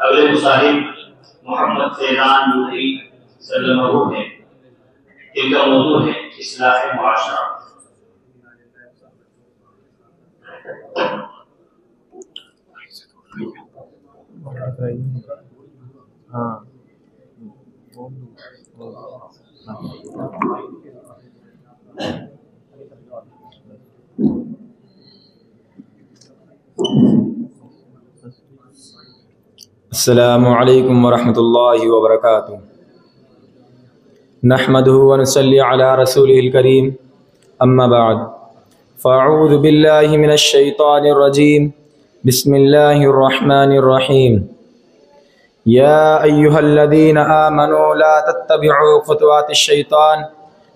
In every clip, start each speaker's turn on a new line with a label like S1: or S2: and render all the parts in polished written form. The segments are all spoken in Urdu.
S1: اگلے مصاحب محمد فیضان نوری صلی اللہ علیہ وسلم ہے، ان کا موضوع ہے اصلاح معاشرہ۔
S2: السلام علیکم ورحمۃ اللہ وبرکاتہ۔ نحمدہ ونصلی علی رسولہ الکریم، اما بعد فاعوذ باللہ من الشیطان الرجیم، بسم اللہ الرحمن الرحیم۔ یا ایہا الذین آمنوا لا تتبعوا خطوات الشیطان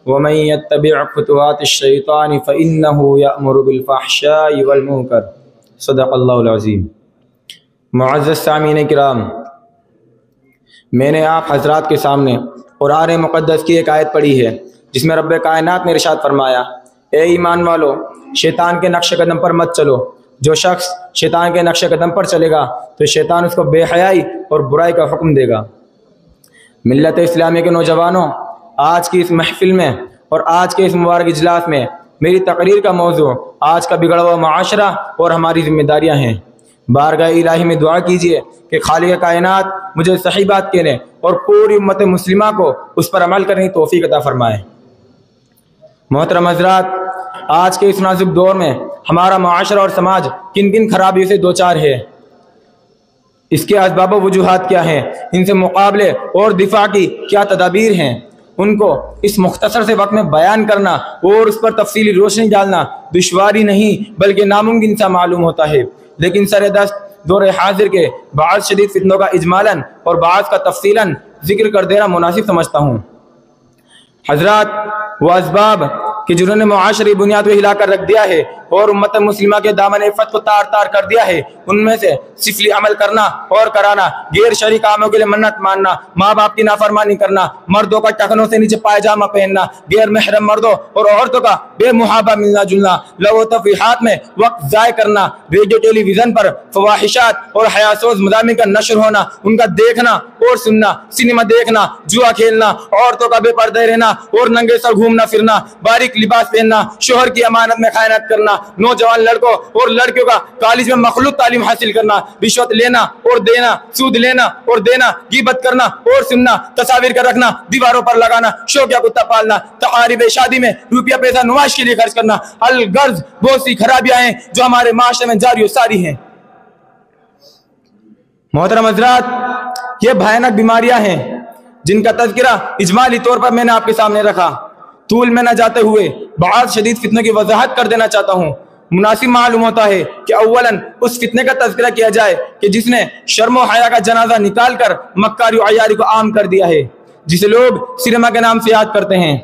S2: ومن يتبع خطوات الشیطان فإنہ یأمر بالفحشاء والمنکر۔ صدق اللہ العظیم۔ معزز سامعین کرام، میں نے آپ حضرات کے سامنے قرآن مقدس کی ایک آیت پڑھی ہے جس میں رب کائنات نے ارشاد فرمایا، اے ایمان والو، شیطان کے نقش قدم پر مت چلو۔ جو شخص شیطان کے نقش قدم پر چلے گا تو شیطان اس کو بے حیائی اور برائی کا حکم دے گا۔ ملت اسلامی کے نوجوانوں، آج کی اس محفل میں اور آج کے اس مبارک اجلاس میں میری تقریر کا موضوع آج کا بگڑا ہوا معاشرہ اور ہماری ذمہ داریاں ہیں۔ بارگاہ الہی میں دعا کیجیے کہ خالق کائنات مجھے صحیح بات کہنے اور پوری امت مسلمہ کو اس پر عمل کرنے کی توفیق عطا فرمائے۔ محترم حضرات، آج کے اس نازک دور میں ہمارا معاشرہ اور سماج کن کن خرابیوں سے دوچار ہے، اس کے اسباب و وجوہات کیا ہیں، ان سے مقابلے اور دفاع کی کیا تدابیر ہیں، ان کو اس مختصر سے وقت میں بیان کرنا اور اس پر تفصیلی روشنی ڈالنا دشواری نہیں بلکہ ناممکن سا معلوم ہوتا ہے، لیکن سر دست دور حاضر کے بعض شدید فتنوں کا اجمالاً اور بعض کا تفصیلاً ذکر کر دینا مناسب سمجھتا ہوں۔ حضرات، وہ اسباب کہ جنہوں نے معاشرے بنیاد کو ہلا کر رکھ دیا ہے اور امت مسلمہ کے دامن عفت کو تار تار کر دیا ہے، ان میں سے سفلی عمل کرنا اور کرانا، غیر شرعی کاموں کے لیے منت ماننا، ماں باپ کی نافرمانی کرنا، مردوں کا ٹخنوں سے نیچے پائجامہ پہننا، غیر محرم مردوں اور عورتوں کا بے محابہ ملنا جلنا، لغو و تفریحات میں وقت ضائع کرنا، ریڈیو ٹیلی ویژن پر فواحشات اور حیاسوز مضامین کا نشر ہونا، ان کا دیکھنا اور سننا، سنیما دیکھنا، جوا کھیلنا، عورتوں کا بے پردہ رہنا اور ننگے سر گھومنا پھرنا، باریک لباس پہننا، شوہر کی امانت میں خیانت کرنا، نوجوان لڑکوں اور لڑکیوں کا کالج میں مخلوط تعلیم حاصل کرنا، رشوت لینا اور دینا، سود لینا اور دینا، غیبت کرنا اور سننا، تصاویر کا رکھنا، دیواروں پر لگانا، شوقیہ کتا پالنا، تقاریب شادی میں روپیہ پیسہ نمائش کے لیے خرچ کرنا، الغرض بہت سی خرابیاں ہیں جو ہمارے معاشرے میں جاری و ساری ہیں۔ محترم حضرات، یہ بھیانک بیماریاں ہیں جن کا تذکرہ اجمالی طور پر میں نے آپ کے سامنے رکھا۔ طول میں نہ جاتے ہوئے بعض شدید فتنوں کی وضاحت کر دینا چاہتا ہوں۔ مناسب معلوم ہوتا ہے کہ اولاً اس فتنے کا تذکرہ کیا جائے کہ جس نے شرم و حیا کا جنازہ نکال کر مکاری و عیاری کو عام کر دیا ہے، جسے لوگ سینما کے نام سے یاد کرتے ہیں۔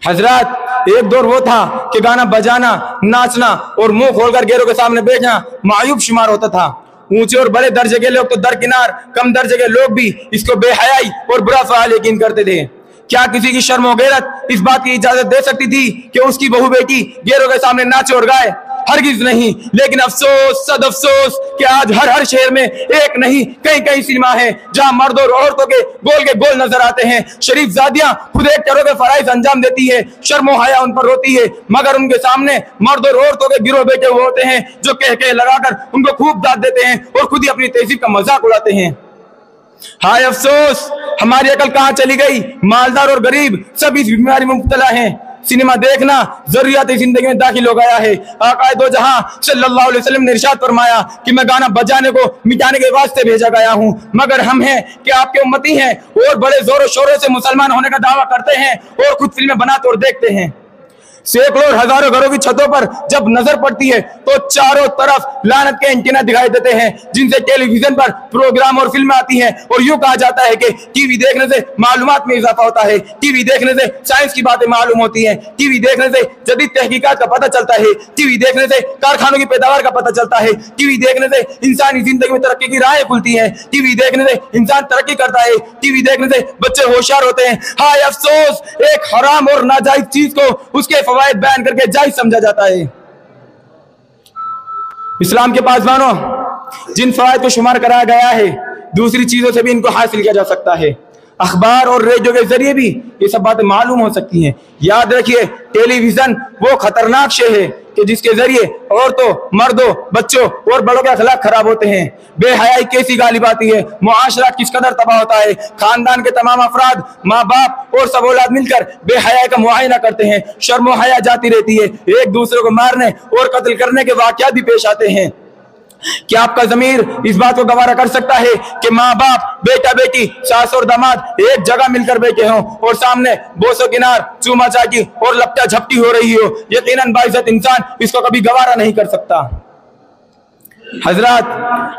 S2: حضرات، ایک دور وہ تھا کہ گانا بجانا، ناچنا اور منہ کھول کر غیروں کے سامنے بیٹھنا معیوب شمار ہوتا تھا۔ اونچے اور بڑے درجے کے لوگ تو درکنار، کم درجے کے لوگ بھی اس کو بے حیائی اور برا فعال یقین کرتے تھے۔ کیا کسی کی شرم و غیرت اس بات کی اجازت دے سکتی تھی کہ اس کی بہو بیٹی غیروں کے سامنے ناچے اور گائے؟ ہرگز نہیں۔ لیکن افسوس صد افسوس کہ آج ہر شہر میں ایک نہیں کئی سینما ہے جہاں مرد اور عورتوں کے گول نظر آتے ہیں۔ شریف زادیاں خود ایک طرح کے فرائض انجام دیتی ہے، شرم و حیا ان پر ہوتی ہے، مگر ان کے سامنے مرد اور عورتوں کے گروہ بیٹھے ہوئے ہوتے ہیں جو کہہ لگا کر ان کو خوب داد دیتے ہیں اور خود ہی اپنی تہذیب کا مذاق اڑاتے ہیں۔ ہائے افسوس، ہماری عقل کہاں چلی گئی؟ مالدار اور غریب سب اس بیماری میں مبتلا ہیں۔ سینما دیکھنا ضروریات زندگی میں داخل ہو گیا ہے۔ آقا دو جہاں صلی اللہ علیہ وسلم نے ارشاد فرمایا کہ میں گانا بجانے کو مٹانے کے واسطے بھیجا گیا ہوں، مگر ہم ہیں کہ آپ کے امتی ہیں اور بڑے زور و شوروں سے مسلمان ہونے کا دعویٰ کرتے ہیں اور خود فلمیں بناتے اور دیکھتے ہیں۔ سینکڑوں اور ہزاروں گھروں کی چھتوں پر جب نظر پڑتی ہے تو چاروں طرف لعنت کے اینٹینا دکھائی دیتے ہیں جن سے ٹیلی ویژن پر پروگرام اور فلمیں آتی ہیں، اور یوں کہا جاتا ہے کہ ٹی وی دیکھنے سے معلومات میں اضافہ ہوتا ہے، ٹی وی دیکھنے سے سائنس کی باتیں معلوم ہوتی ہیں، ٹی وی دیکھنے سے جدید تحقیقات کا پتہ چلتا ہے، ٹی وی دیکھنے سے کارخانوں کی پیداوار کا پتہ چلتا ہے، ٹی وی دیکھنے سے انسانی زندگی میں ترقی کی راہیں کھلتی ہیں، ٹی وی دیکھنے سے انسان ترقی کرتا ہے، ٹی وی دیکھنے سے بچے ہوشیار ہوتے ہیں۔ ہائے افسوس، ایک حرام اور ناجائز چیز کو اس کے فوائد بیان کر کے جائز سمجھا جاتا ہے۔ اسلام کے پاسبانوں، جن فوائد کو شمار کرایا گیا ہے دوسری چیزوں سے بھی ان کو حاصل کیا جا سکتا ہے۔ اخبار اور ریڈیو کے ذریعے بھی یہ سب باتیں معلوم ہو سکتی ہیں۔ یاد رکھیے ٹیلی ویژن وہ خطرناک شے ہے کہ جس کے ذریعے عورتوں، مردوں، بچوں اور بڑوں کے اخلاق خراب ہوتے ہیں۔ بے حیائی کیسی غالب آتی ہے، معاشرہ کس قدر تباہ ہوتا ہے۔ خاندان کے تمام افراد، ماں باپ اور سب اولاد مل کر بے حیائی کا معائنہ کرتے ہیں، شرم و حیا جاتی رہتی ہے، ایک دوسرے کو مارنے اور قتل کرنے کے واقعات بھی پیش آتے ہیں۔ کیا آپ کا ضمیر اس بات کو گوارا کر سکتا ہے کہ ماں باپ، بیٹا بیٹی، ساس اور داماد ایک جگہ مل کر بیٹھے ہوں اور سامنے بوس و کنار، چوما چاٹی اور لپٹا جھپٹی ہو رہی ہو؟ یقیناً باعزت انسان اس کو کبھی گوارا نہیں کر سکتا۔ حضرات،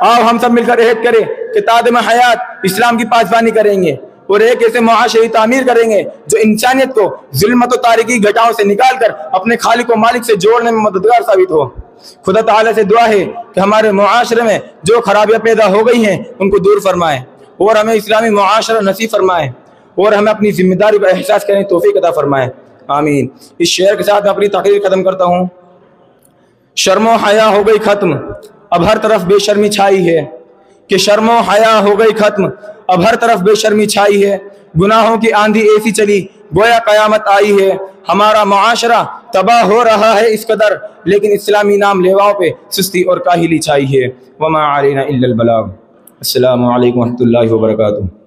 S2: آؤ ہم سب مل کر عہد کریں کہ تادم حیات اسلام کی پاسبانی کریں گے اور ایک ایسے معاشرے تعمیر کریں گے جو انسانیت کو ظلمت و تاریکی گھٹاؤں سے نکال کر اپنے خالق و مالک سے جوڑنے میں مددگار ثابت ہو۔ خدا تعالیٰ سے دعا ہے کہ ہمارے معاشرے میں جو خرابیاں پیدا ہو گئی ہیں ان کو دور فرمائے اور ہمیں اسلامی معاشرہ نصیب فرمائے اور ہمیں اپنی ذمہ داری کا احساس کرنے کی توفیق عطا فرمائے، آمین۔ اس شعر کے ساتھ میں اپنی تقریر ختم کرتا ہوں۔ شرم و حیا ہو گئی ختم، اب ہر طرف بے شرمی چھائی ہے، کہ شرم و حیا ہو گئی ختم، اب ہر طرف بے شرمی چھائی ہے، گناہوں کی آندھی ایسی چلی گویا قیامت آئی ہے، ہمارا معاشرہ تباہ ہو رہا ہے اس قدر، لیکن اسلامی نام لیواؤں پہ سستی اور کاہلی چھائی ہے۔ وما علینا الا البلاغ۔ السلام علیکم ورحمۃ اللہ وبرکاتہ۔